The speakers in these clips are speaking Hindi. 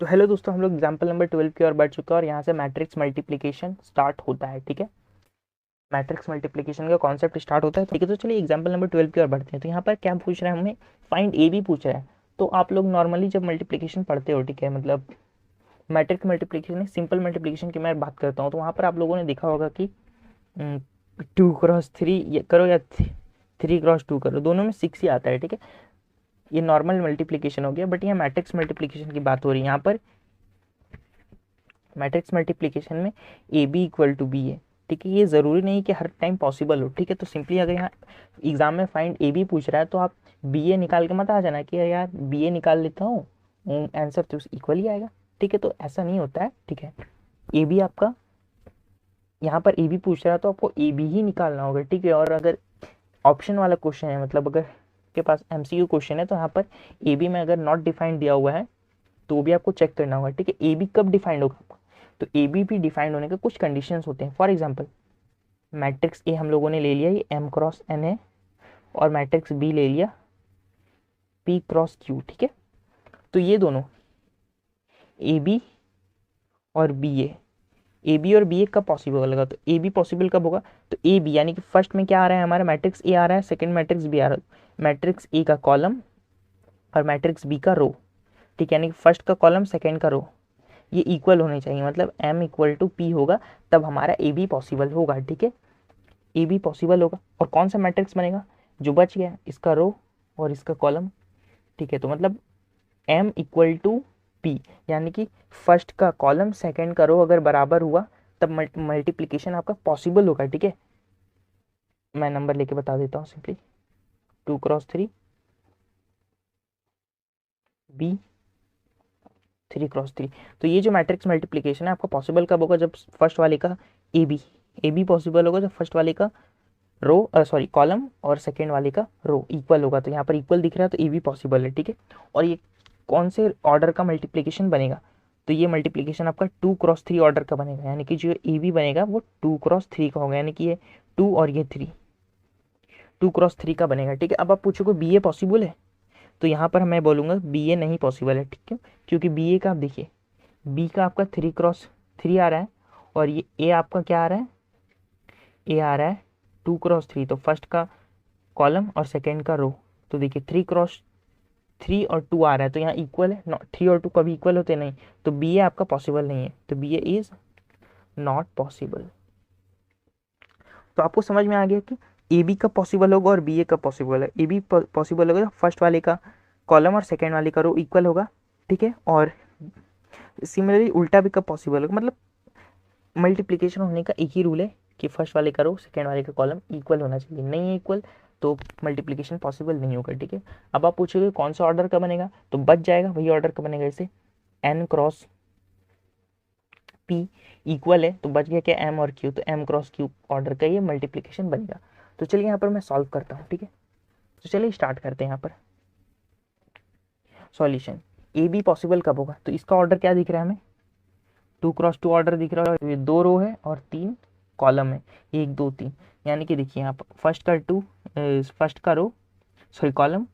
तो हेलो दोस्तों, हम लोग एग्जाम्पल नंबर 12 की ओर बढ़ चुका है और यहाँ से मैट्रिक्स मल्टीप्लिकेशन स्टार्ट होता है। ठीक है, मैट्रिक्स मल्टीप्लिकेशन का कॉन्सेप्ट स्टार्ट होता है। ठीक है, तो चलिए एग्जाम्पल नंबर 12 की ओर बढ़ते हैं। तो यहाँ पर क्या पूछ रहा है हमें, फाइंड ए बी पूछ रहा है। तो आप लोग नॉर्मली जब मल्टीप्लिकेशन पढ़ते हो, ठीक है, मतलब मैट्रिक्स मल्टीप्लिकेशन सिंपल मल्टीप्लिकेशन की मैं बात करता हूँ, तो वहाँ पर आप लोगों ने देखा होगा कि 2x3 करो या 3x2 करो, दोनों में 6 ही आता है। ठीक है, ये नॉर्मल मल्टीप्लिकेशन हो गया, बट यहाँ मैट्रिक्स मल्टीप्लिकेशन की बात हो रही है। यहाँ पर मैट्रिक्स मल्टीप्लिकेशन में A B equal to B है। ठीक है, ये ज़रूरी नहीं कि हर टाइम पॉसिबल हो। ठीक है, तो सिंपली अगर यहाँ एग्जाम में फाइंड ए बी पूछ रहा है तो आप बी ए निकाल के मत आ जाना कि यार बी ए निकाल लेता हूँ, आंसर तो इक्वल ही आएगा। ठीक है, तो ऐसा नहीं होता है। ठीक है, ए बी आपका यहाँ पर ए बी पूछ रहा है तो आपको ए बी ही निकालना होगा। ठीक है, और अगर ऑप्शन वाला क्वेश्चन है, मतलब अगर के पास एमसीक्यू क्वेश्चन है, तो यहाँ पर ए बी में अगर नॉट डिफाइंड दिया हुआ है तो भी आपको चेक करना होगा। ठीक है, ए बी कब डिफाइंड होगा, तो ए बी भी डिफाइंड होने के कुछ कंडीशंस होते हैं। फॉर एग्जांपल मैट्रिक्स ए हम लोगों ने ले लिया, ये एम क्रॉस एन है, और मैट्रिक्स बी ले लिया पी क्रॉस क्यू। ठीक है, तो ये दोनों ए बी और बी और बी ए कब पॉसिबल होगा, तो ए बी पॉसिबल कब होगा, तो ए बी यानी कि फर्स्ट में क्या आ रहा है हमारा, मैट्रिक्स ए आ रहा है, सेकंड मैट्रिक्स बी आ रहा है, मैट्रिक्स ए का कॉलम और मैट्रिक्स बी का रो। ठीक है, यानी कि फर्स्ट का कॉलम सेकंड का रो ये इक्वल होने चाहिए, मतलब m इक्वल टू पी होगा, तब हमारा ए बी पॉसिबल होगा। ठीक है, ए बी पॉसिबल होगा, और कौन सा मैट्रिक्स बनेगा जो बच गया, इसका रो और इसका कॉलम। ठीक है, तो मतलब m इक्वल टू पी, यानी कि फर्स्ट का कॉलम सेकंड का रो अगर बराबर हुआ तब मल्टीप्लीकेशन आपका पॉसिबल होगा। ठीक है, मैं नंबर लेके बता देता हूँ सिंपली, 2x3 बी 3x3। तो ये जो मैट्रिक्स मल्टीप्लिकेशन है आपका पॉसिबल कब होगा, जब फर्स्ट वाले का ए बी पॉसिबल होगा, जब फर्स्ट वाले का रो सॉरी कॉलम और सेकेंड वाले का रो इक्वल होगा। तो यहाँ पर इक्वल दिख रहा है तो ए बी पॉसिबल है। ठीक है, और ये कौन से ऑर्डर का मल्टीप्लिकेशन बनेगा, तो ये मल्टीप्लिकेशन आपका 2x3 ऑर्डर का बनेगा, यानी कि जो ए बी बनेगा वो 2x3 का होगा, यानी कि ये 2 और ये 3 2x3 का बनेगा। ठीक है, अब आप पूछोगे बी ए पॉसिबल है, तो यहाँ पर मैं बोलूँगा बी ए नहीं पॉसिबल है। ठीक है, क्योंकि बी ए का आप देखिए, बी का आपका 3x3 आ रहा है, और ये ए आपका क्या आ रहा है, ए आ रहा है 2x3, तो फर्स्ट का कॉलम और सेकेंड का रो। तो देखिए 3x3 और 2 आ रहा है, तो यहाँ इक्वल है, 3 और 2 कभी इक्वल होते नहीं, तो बी ए आपका पॉसिबल नहीं है, तो B A is not possible. तो आपको समझ में आ गया कि ए बी कब पॉसिबल होगा और बी ए कब पॉसिबल है। ए बी पॉसिबल होगा फर्स्ट वाले का कॉलम और सेकेंड वाले का रो इक्वल होगा। ठीक है, और सिमिलरली उल्टा भी कब पॉसिबल होगा, मतलब मल्टीप्लिकेशन होने का एक ही रूल है कि फर्स्ट वाले का रो सेकेंड वाले का कॉलम इक्वल होना चाहिए, नहीं है इक्वल तो मल्टीप्लिकेशन पॉसिबल नहीं होगा। ठीक है, अब आप पूछोगे कौन सा ऑर्डर का बनेगा, तो बच जाएगा वही ऑर्डर का बनेगा, जैसे एन क्रॉस पी इक्वल है तो बच गया क्या, एम और क्यू, तो एम क्रॉस क्यू ऑर्डर का ये मल्टीप्लिकेशन बनेगा। तो चलिए यहाँ पर मैं सॉल्व करता हूँ। ठीक है, तो चलिए स्टार्ट करते हैं यहाँ पर सॉल्यूशन। ए बी पॉसिबल कब होगा, तो इसका ऑर्डर क्या दिख रहा है हमें, 2x2 ऑर्डर दिख रहा है, ये 2 रो है और 3 कॉलम है, 1 2 3, यानी कि देखिए यहाँ पर फर्स्ट का रो सॉरी कॉलम,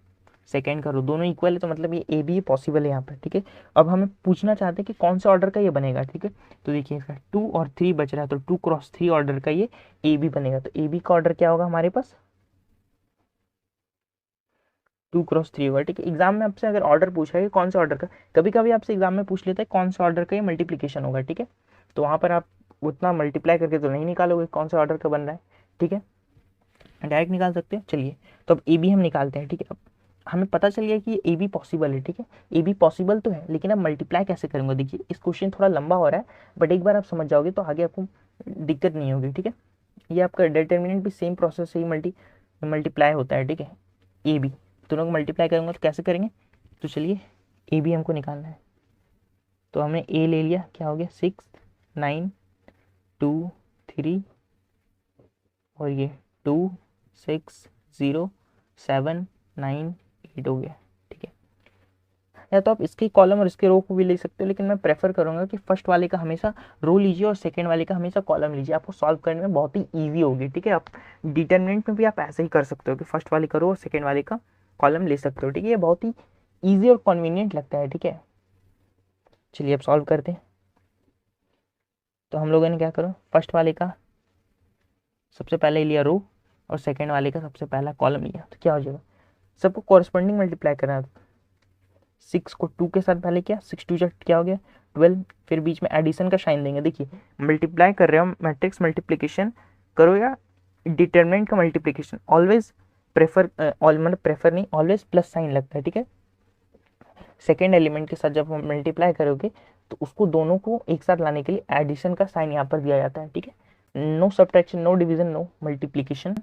सेकेंड का रो दोनों इक्वल है, तो मतलब ये ए बी पॉसिबल है यहाँ पर। ठीक है, अब हमें पूछना चाहते हैं कि कौन से ऑर्डर का ये बनेगा। ठीक है, तो देखिए इसका 2 और 3 बच रहा है, तो 2x3 ऑर्डर का ये ए बी बनेगा, तो ए बी का ऑर्डर क्या होगा हमारे पास, 2x3 होगा। ठीक है, एग्जाम में आपसे अगर ऑर्डर पूछा है कि कौन से ऑर्डर का, कभी कभी आपसे एग्जाम में पूछ लेता है कौन से ऑर्डर का ये मल्टीप्लिकेशन होगा। ठीक है, तो वहाँ पर आप उतना मल्टीप्लाई करके तो नहीं निकालोगे कौन सा ऑर्डर का बन रहा है। ठीक है, डायरेक्ट निकाल सकते हैं। चलिए, तो अब ए बी हम निकालते हैं। ठीक है, अब हमें पता चल गया कि ए बी पॉसिबल है। ठीक है, ए बी पॉसिबल तो है, लेकिन अब मल्टीप्लाई कैसे करेंगे, देखिए इस क्वेश्चन थोड़ा लंबा हो रहा है, बट एक बार आप समझ जाओगे तो आगे आपको दिक्कत नहीं होगी। ठीक है, ये आपका डिटर्मिनेंट भी सेम प्रोसेस से ही मल्टीप्लाई होता है। ठीक है, ए बी दोनों को मल्टीप्लाई करूँगा तो कैसे करेंगे, तो चलिए ए बी हमको निकालना है। तो हमने ए ले लिया, क्या हो गया 6 9 2 3, और ये 2 6 0 7 9 8 हो गया। ठीक है, या तो आप इसके कॉलम और इसके रो को भी ले सकते हो, लेकिन मैं प्रेफर करूंगा कि फर्स्ट वाले का हमेशा रो लीजिए और सेकंड वाले का हमेशा कॉलम लीजिए, आपको सॉल्व करने में बहुत ही ईजी होगी। ठीक है, आप डिटर्मिनेंट में भी आप ऐसे ही कर सकते हो कि फर्स्ट वाले का रो और सेकंड वाले का कॉलम ले सकते हो। ठीक है, ये बहुत ही ईजी और कन्वीनियंट लगता है। ठीक है, चलिए अब सॉल्व करते हैं। तो हम लोगों ने क्या करो, फर्स्ट वाले का सबसे पहले लिया रो और सेकेंड वाले का सबसे पहला कॉलम लिया, तो क्या हो जाएगा, सबको कॉरस्पॉन्डिंग मल्टीप्लाई करना है। 6 को 2 के साथ पहले किया, 6 2 क्या हो गया 12, फिर बीच में एडिशन का साइन देंगे। देखिए मल्टीप्लाई कर रहे हो, मैट्रिक्स मल्टीप्लिकेशन करो या डिटरमिनेंट का मल्टीप्लिकेशन, ऑलवेज प्रेफर मतलब प्रेफर नहीं, ऑलवेज प्लस साइन लगता है, ठीक है। सेकेंड एलिमेंट के साथ जब हम मल्टीप्लाई करोगे तो उसको दोनों को एक साथ लाने के लिए एडिशन का साइन यहाँ पर दिया जाता है, ठीक है। No subtraction, no division, no multiplication.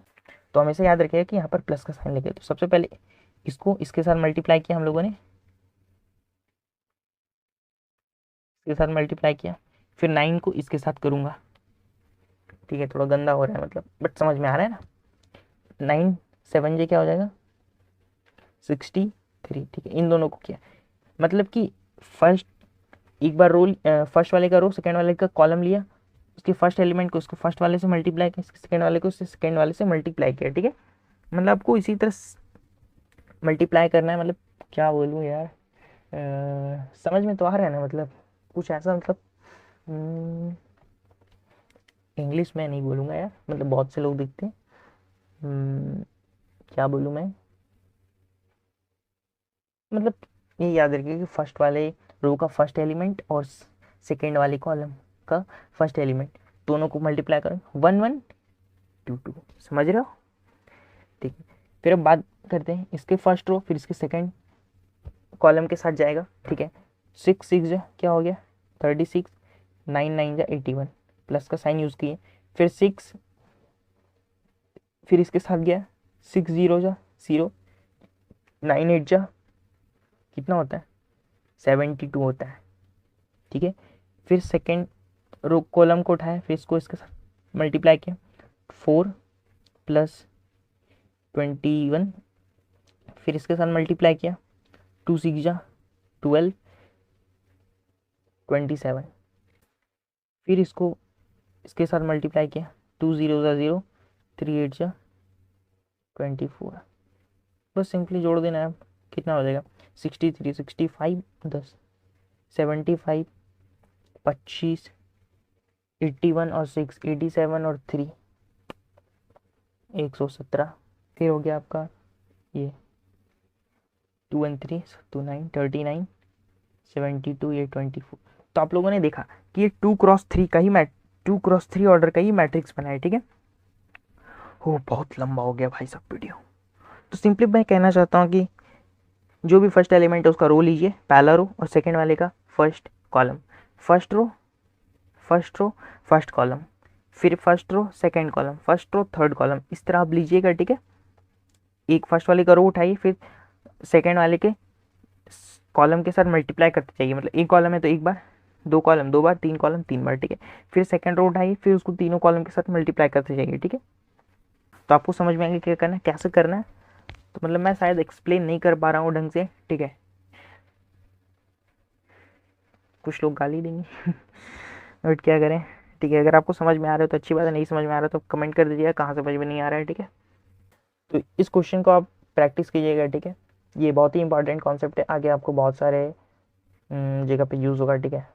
तो हमेशा याद रखिएगा कि यहाँ पर प्लस का साइन लगे। तो सबसे पहले इसको इसके साथ मल्टीप्लाई किया हम लोगों ने, इसके साथ मल्टीप्लाई किया, फिर 9 को इसके साथ करूंगा, ठीक है। थोड़ा गंदा हो रहा है मतलब, बट समझ में आ रहा है ना। 9 7 जे क्या हो जाएगा 63, ठीक है। इन दोनों को किया, मतलब कि फर्स्ट एक बार रोल फर्स्ट वाले का रो सेकेंड वाले का कॉलम लिया, उसके फर्स्ट एलिमेंट को उसको फर्स्ट वाले से मल्टीप्लाई किया, सेकेंड वाले को उससे सेकेंड वाले से मल्टीप्लाई किया, ठीक है। मतलब आपको इसी तरह मल्टीप्लाई करना है, मतलब क्या बोलूँ यार, समझ में तो आ रहा है ना, मतलब कुछ ऐसा, मतलब इंग्लिश में नहीं बोलूँगा यार, मतलब बहुत से लोग दिखते हैं, क्या बोलूँ मैं, मतलब ये याद रखिए कि फर्स्ट वाले रो का फर्स्ट एलिमेंट और सेकेंड वाले कॉलम का फर्स्ट एलिमेंट दोनों को मल्टीप्लाई करो, 1 1 2 2, समझ रहे हो, ठीक है। फिर अब बात करते हैं इसके फर्स्ट रो, फिर इसके सेकेंड कॉलम के साथ जाएगा, ठीक है। 6 6 जा क्या हो गया 36, 9 9 जा 81, प्लस का साइन यूज़ किए, फिर 6, फिर इसके साथ गया 6 0 जा 0, 9 8 जा कितना होता है 72 होता है, ठीक है। फिर सेकेंड रो कॉलम को उठाया, फिर इसको इसके साथ मल्टीप्लाई किया, 4 प्लस 21, फिर इसके साथ मल्टीप्लाई किया, 2 6 जा 12, 27, फिर इसको इसके साथ मल्टीप्लाई किया, 2 0 जा 0, 3 8 जा 24, बस सिंपली जोड़ देना है। अब कितना हो जाएगा 63 65 10 75 25 81 और 6 87 और 3 117, फिर हो गया आपका ये 2 1 3 2 9 39 72 ये 24। तो आप लोगों ने देखा कि ये 2x3 का ही 2x3 ऑर्डर का ही मैट्रिक्स बना है, ठीक है। हो बहुत लंबा हो गया भाई सब वीडियो। तो सिंपली मैं कहना चाहता हूँ कि जो भी फर्स्ट एलिमेंट है उसका रो लीजिए, पहला रो, और सेकेंड वाले का first column, first row first row first column, फिर first row second column, first row third column, इस तरह आप लीजिएगा, ठीक है। एक फर्स्ट वाले का रो उठाइए, फिर सेकेंड वाले के कॉलम के साथ मल्टीप्लाई करते जाइए, मतलब एक कॉलम है तो एक बार, दो कॉलम दो बार, तीन कॉलम तीन बार, ठीक है। फिर सेकेंड रो उठाइए, फिर उसको तीनों कॉलम के साथ मल्टीप्लाई करते जाइए, ठीक है। तो आपको समझ में आएगा क्या करना है, कैसे करना है। तो मतलब मैं शायद एक्सप्लेन नहीं कर पा रहा हूँ ढंग से, ठीक है। कुछ लोग गाली देंगे बट क्या करें, ठीक है। अगर आपको समझ में आ रहा है तो अच्छी बात है, नहीं समझ में आ रहा तो कमेंट कर दीजिएगा कहाँ समझ में नहीं आ रहा है, ठीक है। तो इस क्वेश्चन को आप प्रैक्टिस कीजिएगा, ठीक है। ये बहुत ही इंपॉर्टेंट कॉन्सेप्ट है, आगे आपको बहुत सारे जगह पे यूज़ होगा, ठीक है।